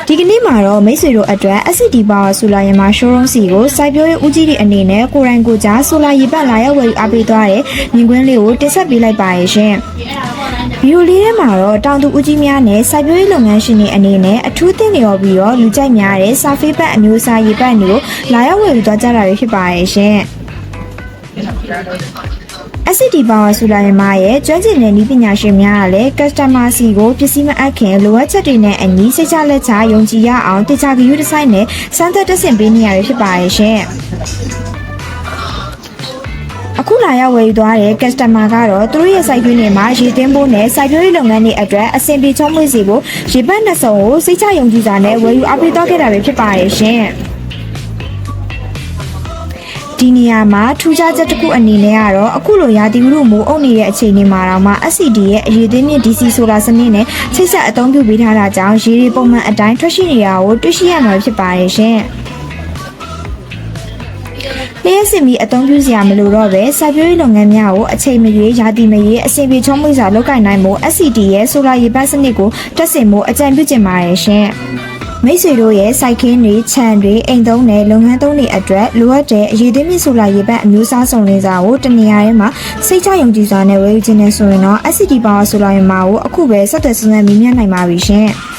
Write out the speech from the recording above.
ဒီကနေ့မှာတော့မိတ်ဆွေတို့အတွက် SCD Power Solar ရမ showroom စီကိုစိုက်ပျိုးရေးဦးကြီးတွေအနေနဲ့ကိုရိုင်းကိုကြားဆိုလာရေပတ်လာရောက်ဝယ်ယူအားပေးသွားတဲ့မြင်ကွင်းလေးကိုတင်ဆက်ပေးလိုက်ပါရရှင်။ဗီဒီယိုလေးထဲမှာတော့တောင်သူဦးကြီးများနဲ့စိုက်ပျိုးရေးလုပ်ငန်းရှင်တွေအနေနဲ့အထူးသင့်လျော်ပြီးတော့လူကြိုက်များတဲ့စာဖေးပတ်အမျိုးအစားရေပတ်တွေကိုလာရောက်ဝယ်ယူသွားကြတာတွေဖြစ်ပါရရှင်။ SCD Power Solar ရဲ့ကျွမ်းကျင်တဲ့နည်းပညာရှင်များကလည်း customer စီကိုပစ္စည်းမအပ်ခင်လိုအပ်ချက်တွေနဲ့အညီစိတ်ချလက်ချယုံကြည်ရအောင်တေချာဂရုတစိုက်နဲ့စမ်းသပ်တက်ဆင်ပေးနေရဖြစ်ပါရဲ့ရှင်။အခုလာရောက်ဝယ်ယူသွားတဲ့ customer ကတော့သူတို့ရဲ့စိုက်ပျိုးနေမှာရေသွင်းဖို့နဲ့စိုက်ပျိုးရေးလုပ်ငန်းတွေအတွက်အဆင်ပြေချုံးမွေ့စေဖို့ရေပတ်နှစ်စုံကိုစိတ်ချယုံကြည်စွာနဲ့ဝယ်ယူအားပေးသွားခဲ့တာပဲဖြစ်ပါရဲ့ရှင်။ဒီနေရာမှာထူးခြားချက်တစ်ခုအနေနဲ့ကတော့အခုလိုရာသီဥတုမိုးအုပ်နေတဲ့အချိန်တွေမှာတော့မှ SCD ရဲ့အရေးသွင်းမြင့် DC Solar စနစ်နဲ့ချိတ်ဆက်အသုံးပြုပေးထားတာကြောင့်ရေတွေပုံမှန်အတိုင်းထွက်ရှိနေတာကိုတွေ့ရှိရမှာဖြစ်ပါရဲ့ရှင်။လျှက်စစ်မီအသုံးပြုစရာမလိုတော့ပဲစိုက်ပျိုးရေးလုပ်ငန်းများကိုအချိန်မရွေးရာသီမရွေးအဆင်ပြေချုံးမွေ့စွာလုပ်ကိုင်နိုင်ဖို့ SCD ရဲ့ Solar ရေပတ်စနစ်ကိုတက်ဆင်ဖို့အကြံပြုချင်ပါရဲ့ရှင်။မိတ်ဆွေတို့ရဲ့စိုက်ခင်းတွေခြံတွေအိမ်သုံးတဲ့လုပ်ငန်းသုံးတွေအတွက်လိုအပ်တဲ့အရေးသွင်းမြင့်ဆိုလာရေပတ်အမျိုးအစားစုံလင်စာကိုတနေရာထဲမှာစိတ်ချယုံကြည်စွာနဲ့ဝယ်ယူခြင်းနဲ့ဆိုရင်တော့ SCD Power Solar မှာကိုအခုပဲဆက်သွယ်စဉ်းစားမြင်မြန်နိုင်ပါပြီရှင်။